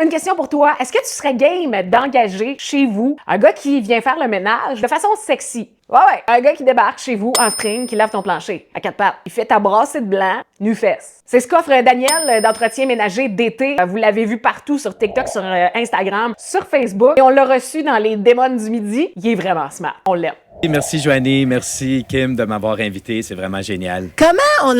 une question pour toi. Est-ce que tu serais game d'engager chez vous un gars qui vient faire le ménage de façon sexy? Ouais, un gars qui débarque chez vous en string, qui lave ton plancher à quatre pattes. Il fait ta brassée de blanc, nu-fesse. C'est ce qu'offre Daniel d'entretien ménager d'été. Vous l'avez vu partout sur TikTok, sur Instagram, sur Facebook. Et on l'a reçu dans les démons du midi. Il est vraiment smart. On l'aime. Merci Joanie, merci Kim de m'avoir invité, c'est vraiment génial. Comment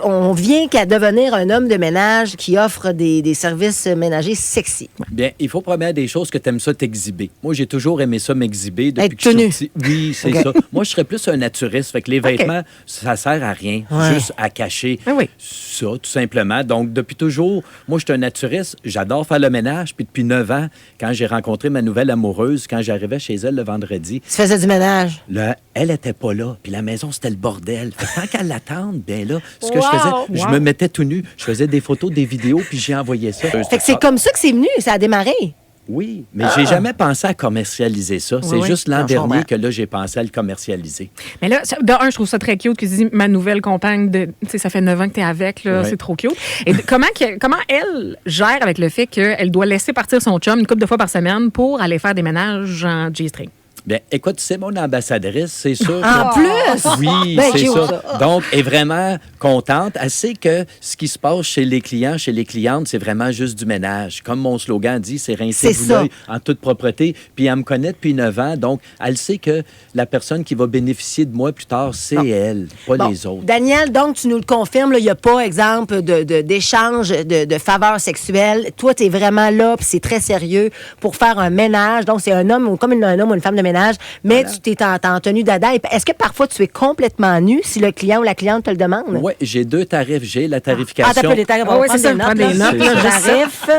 on vient qu'à devenir un homme de ménage qui offre des services ménagers sexy? Bien, il faut première des choses que tu aimes ça t'exhiber. Moi, j'ai toujours aimé ça m'exhiber depuis Être que je tenu. suis petit. Oui, c'est ça. Moi, je serais plus un naturiste. Fait que les vêtements, ça sert à rien, juste à cacher ça, tout simplement. Donc, depuis toujours, moi, je suis un naturiste. J'adore faire le ménage. Puis depuis 9 ans, quand j'ai rencontré ma nouvelle amoureuse, quand j'arrivais chez elle le vendredi... Tu faisais du ménage? Là, elle était pas là, puis la maison, c'était le bordel. Fait que tant qu'à l'attendre, bien là, ce que je faisais, je me mettais tout nu, je faisais des photos, des vidéos, puis j'ai envoyé ça. Fait que c'est comme ça que c'est venu, ça a démarré. Oui, mais j'ai jamais pensé à commercialiser ça. C'est juste l'an dernier que là, j'ai pensé à le commercialiser. Mais là, je trouve ça très cute que tu dis ma nouvelle compagne, ça fait 9 ans que tu es avec, là, c'est trop cute. Et comment elle gère avec le fait qu'elle doit laisser partir son chum une couple de fois par semaine pour aller faire des ménages en G-string? Bien, écoute, c'est mon ambassadrice, c'est sûr. En plus? Oui, Ben, c'est cute, ça. Donc, elle est vraiment contente. Elle sait que ce qui se passe chez les clients, chez les clientes, c'est vraiment juste du ménage. Comme mon slogan dit, c'est rincez-vous l'œil en toute propreté. Puis elle me connaît depuis 9 ans, donc elle sait que la personne qui va bénéficier de moi plus tard, c'est elle, pas les autres. Daniel, donc, tu nous le confirmes, il n'y a pas, exemple, d'échange de faveurs sexuelles. Toi, tu es vraiment là, puis c'est très sérieux, pour faire un ménage. Donc, c'est un homme ou comme un homme ou une femme de ménage, mais tu t'es en tenue d'Ada. Est-ce que parfois tu es complètement nu si le client ou la cliente te le demande? Oui, j'ai 2 tarifs. J'ai la tarification. Ah, t'as les tarifs. Oui, c'est ça, prends des notes. Tarif,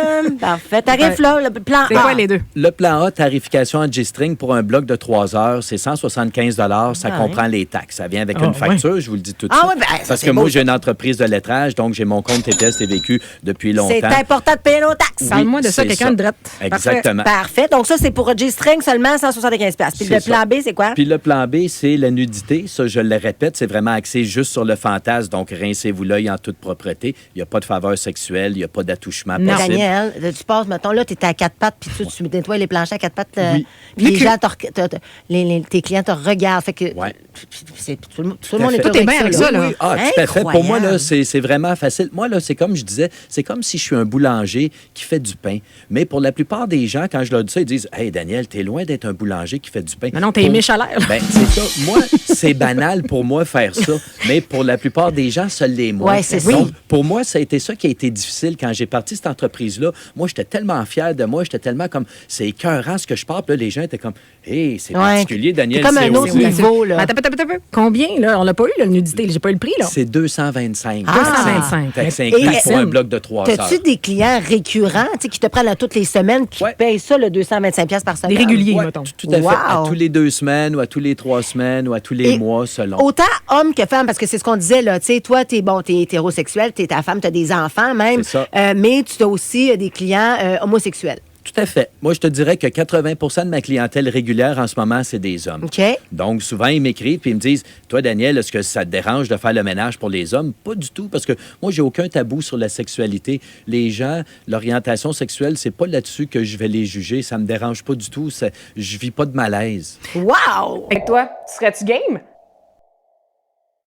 parfait. Tarif, là, le plan A. C'est quoi les deux? Le plan A, tarification en G-string pour un bloc de 3 heures, c'est 175 $. Ça comprend les taxes. Ça vient avec une facture, je vous le dis tout de suite. Oui, ben, parce que moi, j'ai une entreprise de lettrage, donc j'ai mon compte TPS TVQ depuis longtemps. C'est important de payer nos taxes. Parle-moi de ça, quelqu'un de drette. Exactement. Parfait. Donc, ça, c'est pour G-string seulement 175 $. Puis le plan B, c'est quoi? Puis le plan B, c'est la nudité. Ça, je le répète, c'est vraiment axé juste sur le fantasme. Donc, rincez-vous l'œil en toute propreté. Il n'y a pas de faveur sexuelle, il n'y a pas d'attouchement possible. Daniel, tu passes, mettons, là, tu es à 4 pattes, puis tu nettoies les planchers à 4 pattes. Oui. Puis les gens, tes clients te regardent. Fait que tout le monde est Tout est bien avec ça, là. Ah, tout à fait. Pour moi, là, c'est vraiment facile. Moi, là, c'est comme je disais, c'est comme si je suis un boulanger qui fait du pain. Mais pour la plupart des gens, quand je leur dis ça, ils disent « Hey, Daniel, t'es loin d'être un boulanger qui fait du pain. » Mais non, t'es aimé chaleur. Ben, c'est ça. Moi, c'est banal pour moi faire ça. Mais pour la plupart des gens, ça l'est moins. Ouais, c'est Donc, ça. pour moi, ça a été ça qui a été difficile quand j'ai parti cette entreprise-là. Moi, j'étais tellement fier de moi. J'étais tellement comme, c'est écœurant ce que je parle. Puis là, les gens étaient comme, hey, c'est particulier, Daniel. C'est comme un autre niveau, là. Attends. Combien, là? On l'a pas eu, la nudité. J'ai pas eu le prix, là. C'est 225. 225. Fait que c'est inclus pour un bloc de 3 heures. T'as-tu des clients récurrents, tu sais, qui te prennent à toutes les semaines, qui payent ça, le 225 $ par semaine? Des réguliers, Ouais, mettons. tout à fait. À tous les 2 semaines ou à tous les 3 semaines ou à tous les mois, selon. Autant homme que femme, parce que c'est ce qu'on disait, là. Tu sais, toi, t'es hétérosexuel, t'es ta femme, t'as des enfants même. C'est ça. Mais tu as aussi des clients homosexuels. Tout à fait. Moi, je te dirais que 80 de ma clientèle régulière en ce moment, c'est des hommes. OK. Donc, souvent, ils m'écrivent et ils me disent « Toi, Daniel, est-ce que ça te dérange de faire le ménage pour les hommes? » Pas du tout, parce que moi, j'ai aucun tabou sur la sexualité. Les gens, l'orientation sexuelle, c'est pas là-dessus que je vais les juger. Ça me dérange pas du tout. Je vis pas de malaise. Wow! Et toi, serais-tu game?